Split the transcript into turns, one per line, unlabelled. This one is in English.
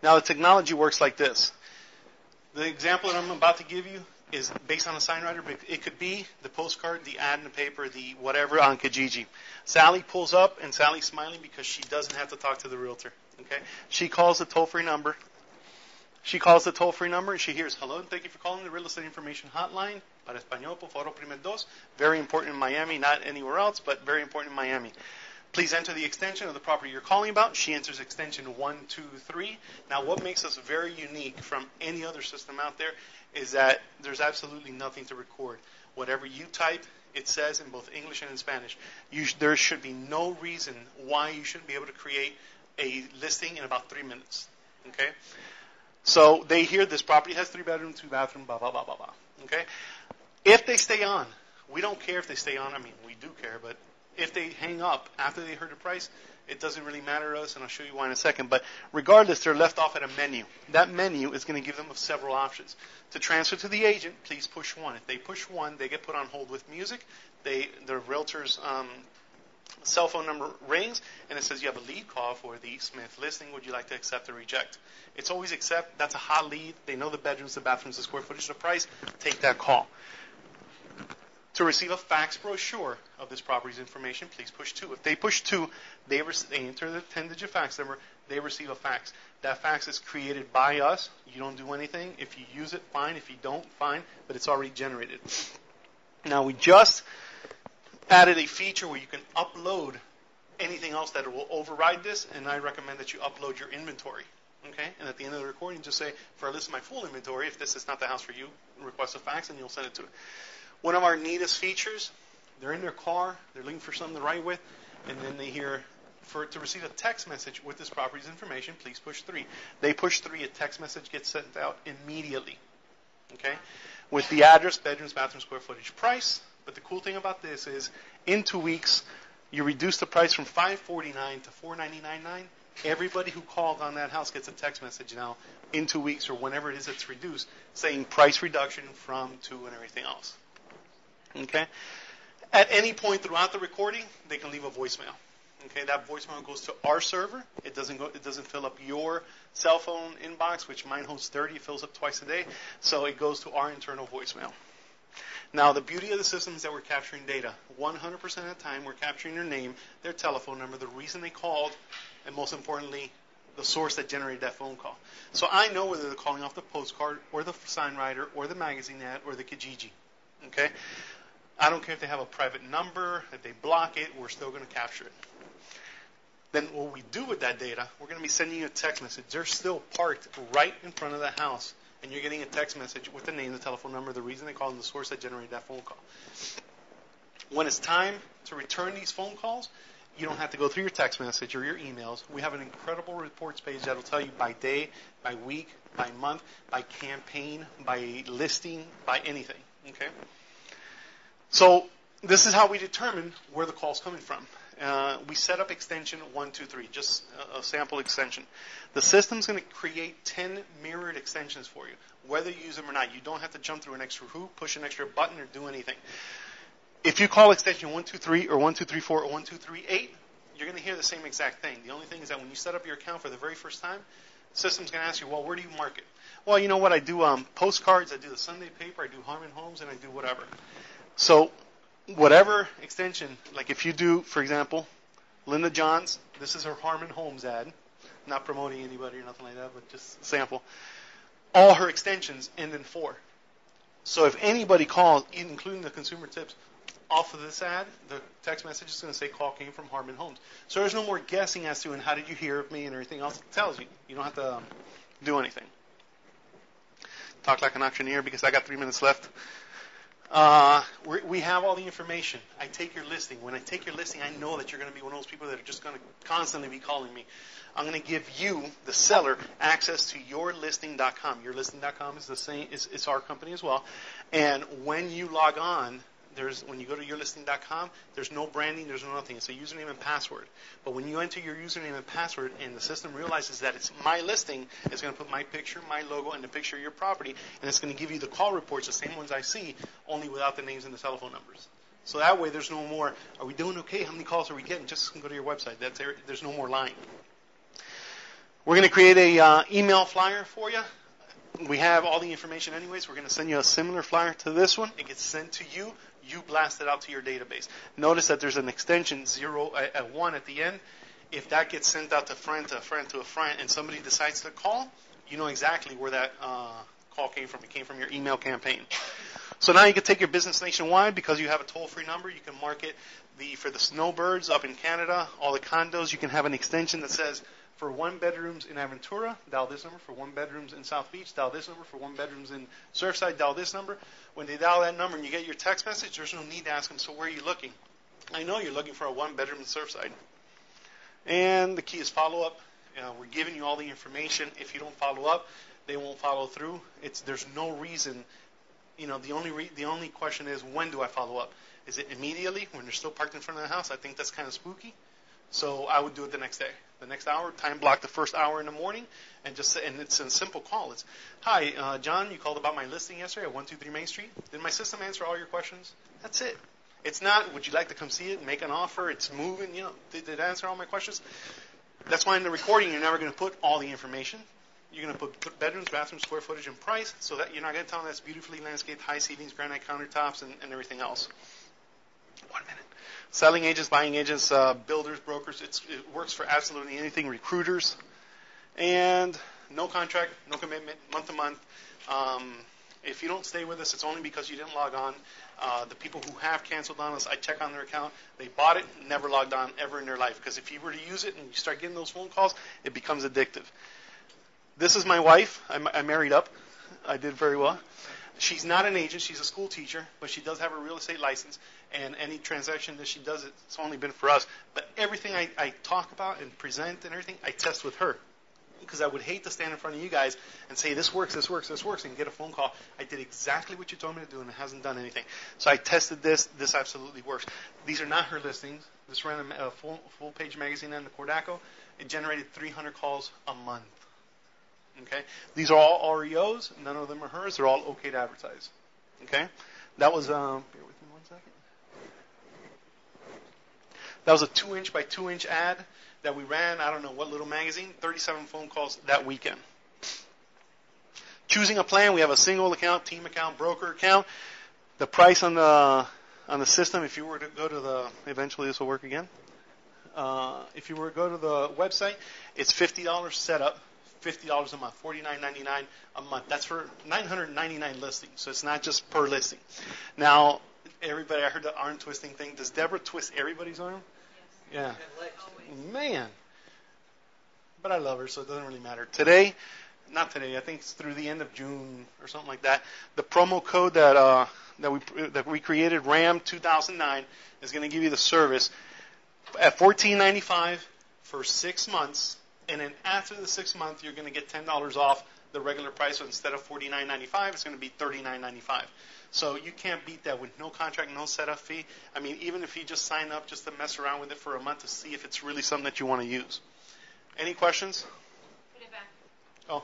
Now the technology works like this. The example that I'm about to give you is based on a sign writer, but it could be the postcard, the ad in the paper, the whatever on Kijiji. Sally pulls up, and Sally's smiling because she doesn't have to talk to the realtor. Okay? She calls the toll-free number. And she hears, hello, thank you for calling the Real Estate Information Hotline. Para Español, por favor, primer dos. Very important in Miami, not anywhere else, but very important in Miami. Please enter the extension of the property you're calling about. She enters extension 123. Now, what makes us very unique from any other system out there is that there's absolutely nothing to record. Whatever you type, it says in both English and in Spanish. There should be no reason why you shouldn't be able to create a listing in about 3 minutes. Okay? So they hear this property has 3 bedrooms, 2 bathrooms, blah, blah, blah, blah, blah. Okay? If they stay on, we don't care if they stay on. I mean, we do care, but if they hang up after they heard the price, it doesn't really matter to us, and I'll show you why in a second. But regardless, they're left off at a menu. That menu is going to give them several options. To transfer to the agent, please push 1. If they push 1, they get put on hold with music. The realtor's cell phone number rings, and it says you have a lead call for the Smith listing. Would you like to accept or reject? It's always accept. That's a hot lead. They know the bedrooms, the bathrooms, the square footage, the price. Take that call. To receive a fax brochure of this property's information, please push 2. If they push 2, they enter the 10-digit fax number. They receive a fax. That fax is created by us. You don't do anything. If you use it, fine. If you don't, fine. But it's already generated. Now, we just added a feature where you can upload anything else that will override this, and I recommend that you upload your inventory. Okay? And at the end of the recording, just say, for a list of my full inventory, if this is not the house for you, request a fax, and you'll send it to it. One of our neatest features, they're in their car, they're looking for something to write with, and then they hear, to receive a text message with this property's information, please push 3. They push 3, a text message gets sent out immediately. Okay? With the address, bedrooms, bathroom, square footage, price. But the cool thing about this is, in 2 weeks, you reduce the price from $549 to $499.9. Everybody who called on that house gets a text message now in 2 weeks or whenever it is it's reduced, saying price reduction from, to, and everything else. Okay? At any point throughout the recording, they can leave a voicemail. Okay, that voicemail goes to our server. It doesn't fill up your cell phone inbox, which mine hosts 30. It fills up twice a day. So it goes to our internal voicemail. Now, the beauty of the system is that we're capturing data. 100% of the time, we're capturing their name, their telephone number, the reason they called, and most importantly, the source that generated that phone call. So I know whether they're calling off the postcard or the sign writer or the magazine ad or the Kijiji. Okay? I don't care if they have a private number, if they block it, we're still going to capture it. Then what we do with that data, we're going to be sending you a text message. They're still parked right in front of the house, and you're getting a text message with the name, the telephone number, the reason they called, and the source that generated that phone call. When it's time to return these phone calls, you don't have to go through your text message or your emails. We have an incredible reports page that will tell you by day, by week, by month, by campaign, by listing, by anything. Okay? So this is how we determine where the call's coming from. We set up extension 123, just a sample extension. The system's going to create 10 mirrored extensions for you, whether you use them or not. You don't have to jump through an extra hoop, push an extra button, or do anything. If you call extension 123 or 1234 or 1238, you're going to hear the same exact thing. The only thing is that when you set up your account for the very first time, the system's going to ask you, well, where do you market? Well, you know what? I do postcards, I do the Sunday paper, I do Harmon Homes, and I do whatever. So whatever extension, like if you do, for example, Linda Johns, this is her Harmon Homes ad, not promoting anybody or nothing like that, but just sample. All her extensions end in 4. So if anybody calls, including the consumer tips, off of this ad, the text message is going to say call came from Harmon Homes. So there's no more guessing as to and how did you hear of me and everything else. It tells you. You don't have to do anything. Talk like an auctioneer because I got 3 minutes left. We have all the information. I take your listing. When I take your listing, I know that you're going to be one of those people that are just going to constantly be calling me. I'm going to give you, the seller, access to yourlisting.com. Yourlisting.com is the same. It's our company as well. And when you log on, when you go to yourlisting.com, there's no branding, there's no nothing. It's a username and password. But when you enter your username and password and the system realizes that it's my listing, it's going to put my picture, my logo, and the picture of your property, and it's going to give you the call reports, the same ones I see, only without the names and the telephone numbers. So that way there's no more, are we doing okay? How many calls are we getting? Just go to your website. There's no more lying. We're going to create a email flyer for you. We have all the information anyways. We're going to send you a similar flyer to this one. It gets sent to you. You blast it out to your database. Notice that there's an extension 1 at the end. If that gets sent out to a friend, to a friend, to a friend, and somebody decides to call, you know exactly where that call came from. It came from your email campaign. So now you can take your business nationwide because you have a toll-free number. You can market for the snowbirds up in Canada, all the condos. You can have an extension that says, for 1 bedrooms in Aventura, dial this number. For 1 bedrooms in South Beach, dial this number. For 1 bedrooms in Surfside, dial this number. When they dial that number and you get your text message, there's no need to ask them, so where are you looking? I know you're looking for a 1 bedroom in Surfside. And the key is follow-up. We're giving you all the information. If you don't follow up, they won't follow through. There's no reason. The only question is, when do I follow up? Is it immediately when they're still parked in front of the house? I think that's kind of spooky. So I would do it the next day. The next hour, time block the first hour in the morning, and it's a simple call. It's, hi, John, you called about my listing yesterday at 123 Main Street. Did my system answer all your questions? That's it. It's not, would you like to come see it, make an offer, it's moving, did it answer all my questions? That's why in the recording you're never going to put all the information. You're going to put bedrooms, bathrooms, square footage, and price, so that you're not going to tell them that's beautifully landscaped, high ceilings, granite countertops, and everything else. 1 minute. Selling agents, buying agents, builders, brokers, it works for absolutely anything, recruiters. And no contract, no commitment, month to month. If you don't stay with us, it's only because you didn't log on. The people who have canceled on us, I check on their account. They bought it, never logged on ever in their life. Because if you were to use it and you start getting those phone calls, it becomes addictive. This is my wife. I married up. I did very well. She's not an agent. She's a school teacher, but she does have a real estate license. And any transaction that she does, it's only been for us. But everything I talk about and present and everything, I test with her. Because I would hate to stand in front of you guys and say, this works, and get a phone call. I did exactly what you told me to do, and it hasn't done anything. So I tested this. This absolutely works. These are not her listings. This ran a full-page magazine on the Cordaco. It generated 300 calls a month. Okay? These are all REOs. None of them are hers. They're all okay to advertise. Okay? That was, bear with me 1 second. That was a 2-inch by 2-inch ad that we ran, I don't know what little magazine, 37 phone calls that weekend. Choosing a plan, we have a single account, team account, broker account. The price on the system, if you were to go to eventually this will work again. If you were to go to the website, it's $50 setup, $50 a month, $49.99 a month. That's for 999 listings, so it's not just per listing. Now, everybody, I heard the arm twisting thing. Does Deborah twist everybody's arm? Yeah. Man. But I love her, so it doesn't really matter. Not today, I think it's through the end of June or something like that. The promo code that we created, RAM 2009, is going to give you the service at $14.95 for 6 months. And then after the 6 months, you're going to get $10 off the regular price. So instead of $49.95, it's going to be $39.95. So you can't beat that with no contract, no setup fee. I mean, even if you just sign up just to mess around with it for a month to see if it's really something that you want to use. Any questions?
Put it back.
Oh.